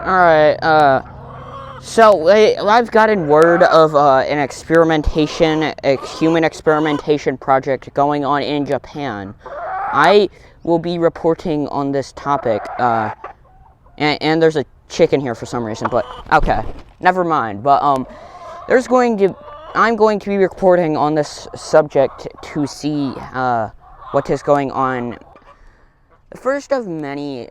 Alright, so I've gotten word of an experimentation, a human experimentation project going on in Japan. I will be reporting on this topic, and there's a chicken here for some reason, but okay, never mind. But I'm going to be reporting on this subject to see what is going on. The first of many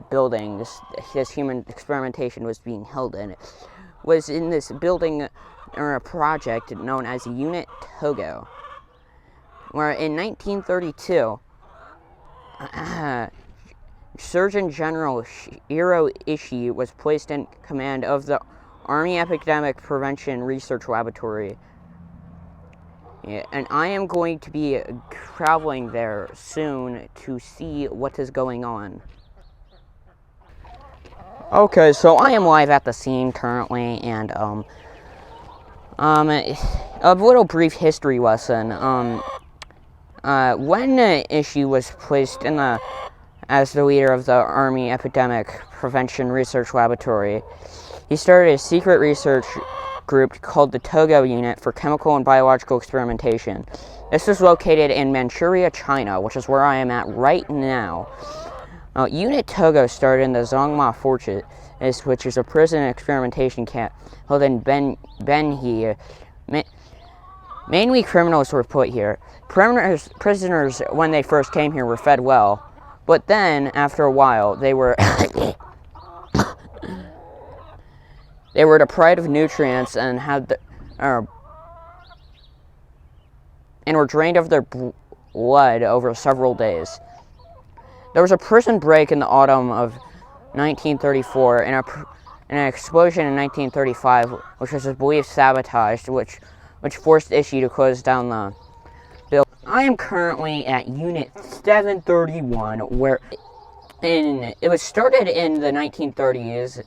buildings this human experimentation was being held in was in this building or a project known as Unit Togo, where in 1932, Surgeon General Shiro Ishii was placed in command of the Army Epidemic Prevention Research Laboratory. Yeah, and I am going to be traveling there soon to see what is going on. Okay, so I am live at the scene currently, and a little brief history lesson. When Ishii was placed as the leader of the Army Epidemic Prevention Research Laboratory, he started a secret research group called the Togo Unit for Chemical and Biological Experimentation. This was located in Manchuria, China, which is where I am at right now. Unit Togo started in the Zongma Fortress, which is a prison experimentation camp held in Benhi. Mainly criminals were put here. Prisoners, when they first came here, were fed well, but then, after a while, they were they were deprived of nutrients and were drained of their blood over several days. There was a prison break in the autumn of 1934 and an explosion in 1935, which was believed sabotaged, which forced Ishii to close down the building. I am currently at Unit 731, where it was started in the 1930s.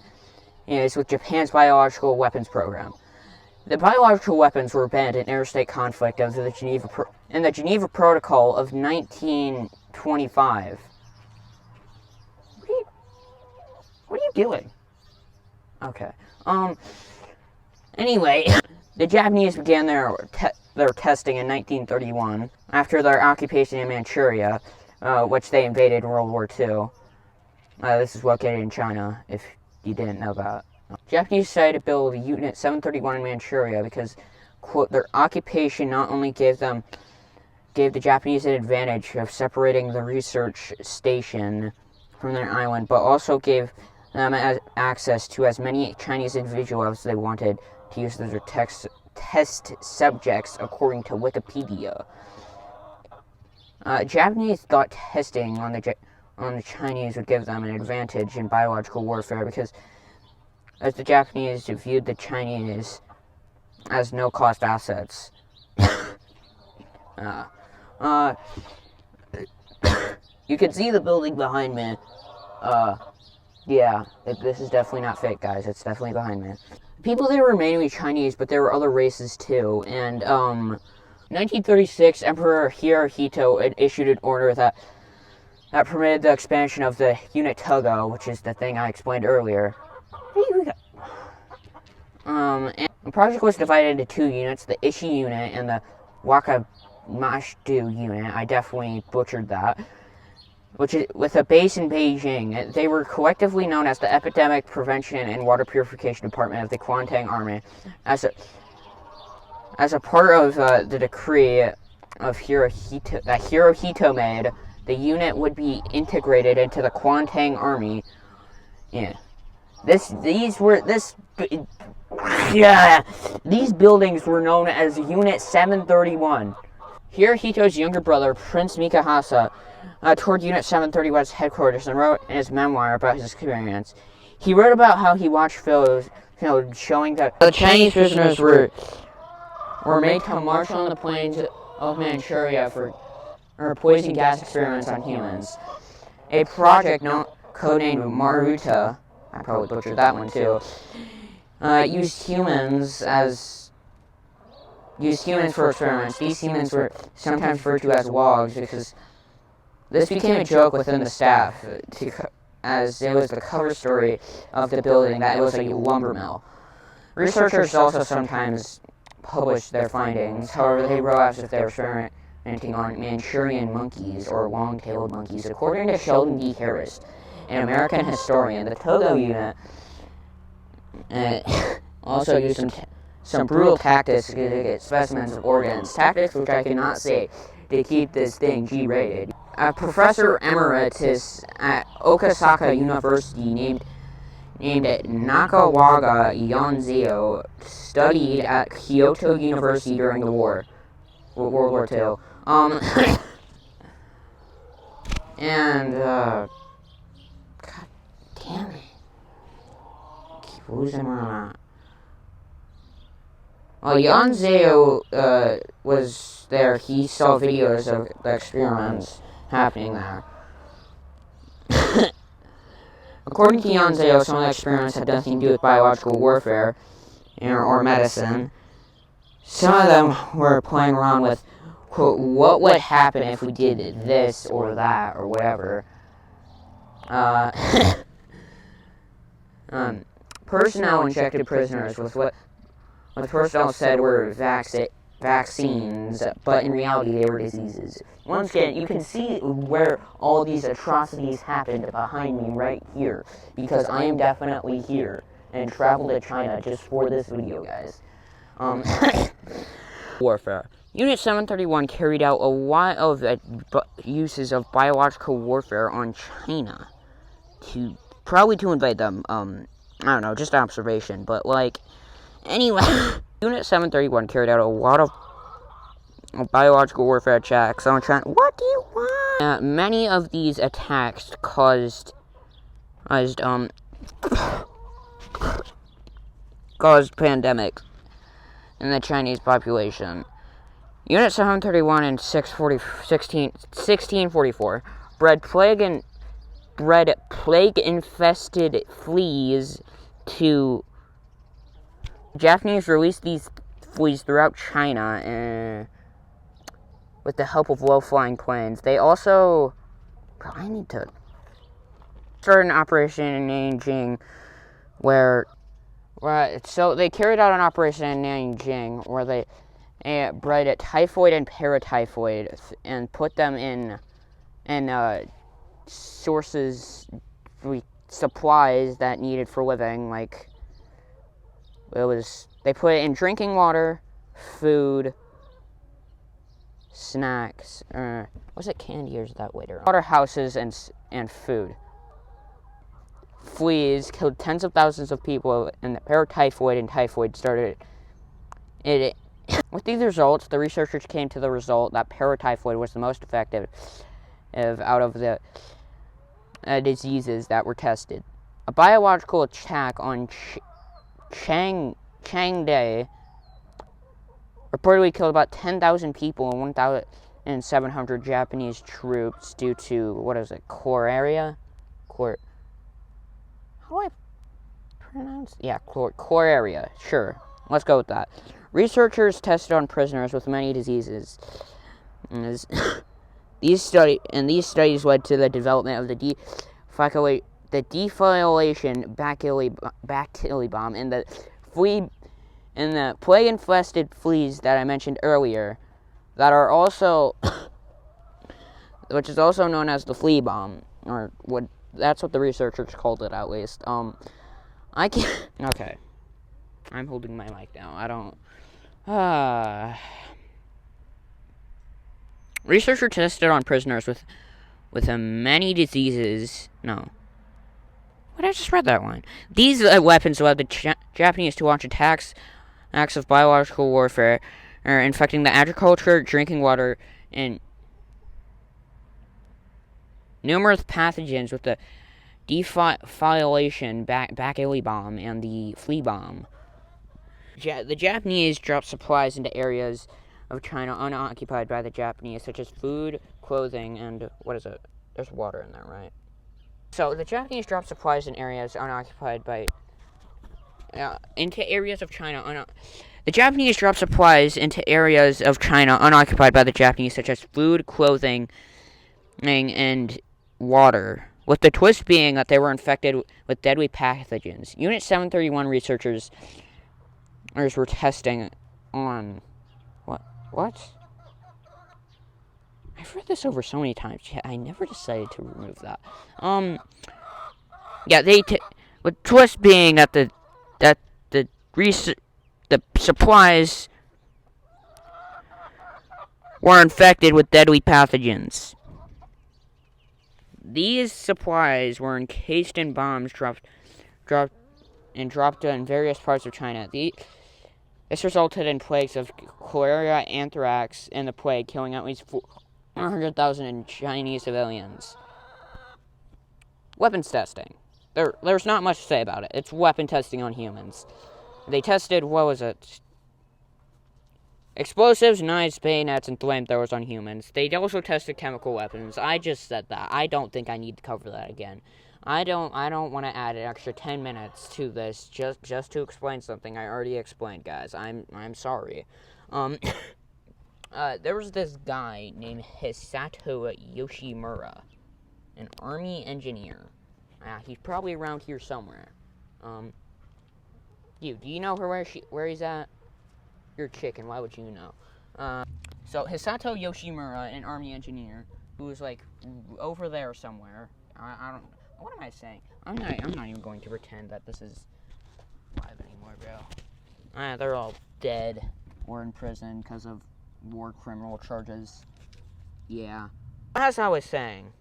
Is with Japan's biological weapons program. The biological weapons were banned in interstate conflict under the Geneva Protocol of 1925. What are you doing? Okay. Anyway, the Japanese began their testing in 1931 after their occupation in Manchuria, which they invaded in World War II. This is located in China, if you didn't know that. Japanese decided to build Unit 731 in Manchuria because, quote, their occupation not only gave the Japanese an advantage of separating the research station from their island, but also gave them access to as many Chinese individuals as they wanted to use as their test subjects, according to Wikipedia. Japanese thought testing on the Chinese would give them an advantage in biological warfare because, as the Japanese viewed the Chinese as no-cost assets. You can see the building behind me. Yeah, this is definitely not fake, guys. It's definitely behind me. People there were mainly Chinese, but there were other races too. And 1936, Emperor Hirohito had issued an order that permitted the expansion of the Unit Togo, which is the thing I explained earlier. And the project was divided into two units, the Ishii Unit and the Wakamashdu Unit. I definitely butchered that. Which is with a base in Beijing. They were collectively known as the Epidemic Prevention and Water Purification Department of the Kuomintang Army. As a part of the decree of Hirohito made, the unit would be integrated into the Kuomintang Army. Yeah. These buildings were known as Unit 731. Hirohito's younger brother, Prince Mikasa, toured Unit 731's headquarters and wrote in his memoir about his experience. He wrote about how he watched films showing that the Chinese prisoners were made to march on the plains of Manchuria for poison gas experiments on humans. A project codenamed Maruta, I probably butchered that one too, used humans for experiments. These humans were sometimes referred to as wogs because this became a joke within the staff as it was the cover story of the building that it was a lumber mill. Researchers also sometimes published their findings, however they wrote as if they were experimenting on Manchurian monkeys or long-tailed monkeys. According to Sheldon D. Harris, an American historian, the Togo unit also used some brutal tactics to get specimens of organs, tactics which I cannot say to keep this thing G-rated. A professor emeritus at Okasaka University named Nakawaga Yanzio studied at Kyoto University during the World War II. God damn it. Keep losing my... While Yanzio was there, he saw videos of the experiments happening there. According to Yanzio, some of the experiments had nothing to do with biological warfare or medicine. Some of them were playing around with, quote, what would happen if we did this or that or whatever. Personnel injected prisoners with what personnel said were vaccines, but in reality they were diseases. Once again, you can see where all these atrocities happened behind me right here, because I am definitely here and traveled to China just for this video, guys. Warfare. Unit 731 carried out a lot of uses of biological warfare on China, probably to invade them. I don't know, just observation, but like, anyway. Unit 731 carried out a lot of biological warfare attacks on China. What do you want? Many of these attacks caused pandemics in the Chinese population. Unit 731 in 1644 bred plague-infested fleas to... Japanese released these fleas throughout China with the help of low-flying planes. They also... I need to... started an operation in Nanjing so they carried out an operation in Nanjing where they bred typhoid and paratyphoid and put them in supplies that needed for living, like... They put it in drinking water, food, snacks, was it candy or is that later on? Water houses and food. Fleas killed tens of thousands of people, and the paratyphoid and typhoid started it. With these results, the researchers came to the result that paratyphoid was the most effective out of the diseases that were tested. A biological attack on Changde reportedly killed about 10,000 people and 1,700 Japanese troops due to, cholera? How do I pronounce? Yeah, cholera. Sure, let's go with that. Researchers tested on prisoners with many diseases. These studies led to the development of the defoliation bacilli bomb and the plague-infested fleas that I mentioned earlier, that are also, which is also known as the flea bomb, or that's what the researchers called it at least. I can't. Okay, I'm holding my mic now. I don't. Researchers tested on prisoners with many diseases. No. What? I just read that one. These weapons allowed the Japanese to launch acts of biological warfare, infecting the agriculture, drinking water, and numerous pathogens with the defoliation bacilli bomb and the flea bomb. The Japanese dropped supplies into areas of China unoccupied by the Japanese, such as food, clothing, and there's water in there, right? So the Japanese dropped supplies in areas unoccupied by into areas of China. The Japanese dropped supplies into areas of China unoccupied by the Japanese, such as food, clothing, and water. with the twist being that they were infected with deadly pathogens. Unit 731 researchers were testing on... What? I've read this over so many times, yet I never decided to remove that. Yeah, with twist being that the supplies were infected with deadly pathogens. These supplies were encased in bombs dropped in various parts of China. This resulted in plagues of cholera, anthrax, and the plague, killing at least 400,000 Chinese civilians. Weapons testing. There's not much to say about it. It's weapon testing on humans. They tested, what was it? Explosives, knives, bayonets, and flamethrowers on humans. They also tested chemical weapons. I just said that. I don't think I need to cover that again. I don't want to add an extra 10 minutes to this just to explain something I already explained, guys. I'm sorry. There was this guy named Hisato Yoshimura, an army engineer. He's probably around here somewhere. Do you know where he's at? You're a chicken, why would you know? So Hisato Yoshimura, an army engineer, who was like over there somewhere. I don't. What am I saying? I'm not even going to pretend that this is live anymore, bro. They're all dead or in prison because of war criminal charges. Yeah. As I was saying,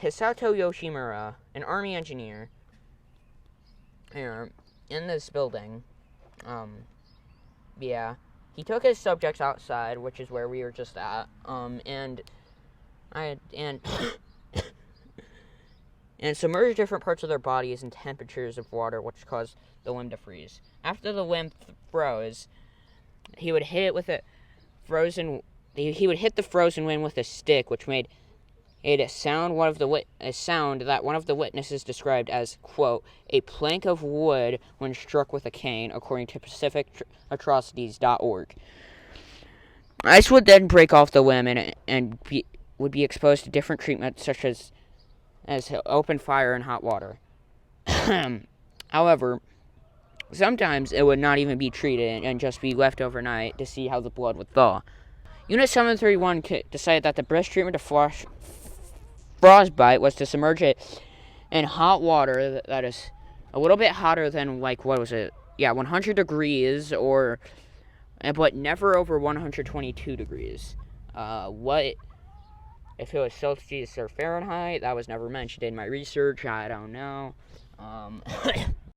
Hisato Yoshimura, an army engineer, here in this building, yeah, he took his subjects outside, which is where we were just at, and submerged different parts of their bodies in temperatures of water, which caused the limb to freeze. After the limb froze, he would hit it with he would hit the frozen limb with a stick, which made it a sound that one of the witnesses described as, quote, a plank of wood when struck with a cane, according to PacificAtrocities.org. Ice would then break off the limb and would be exposed to different treatments, such as open fire and hot water. However, sometimes it would not even be treated and just be left overnight to see how the blood would thaw. Unit 731 decided that the best treatment to frostbite was to submerge it in hot water that is a little bit hotter than, 100 degrees, but never over 122 degrees. If it was Celsius or Fahrenheit, that was never mentioned in my research. I don't know.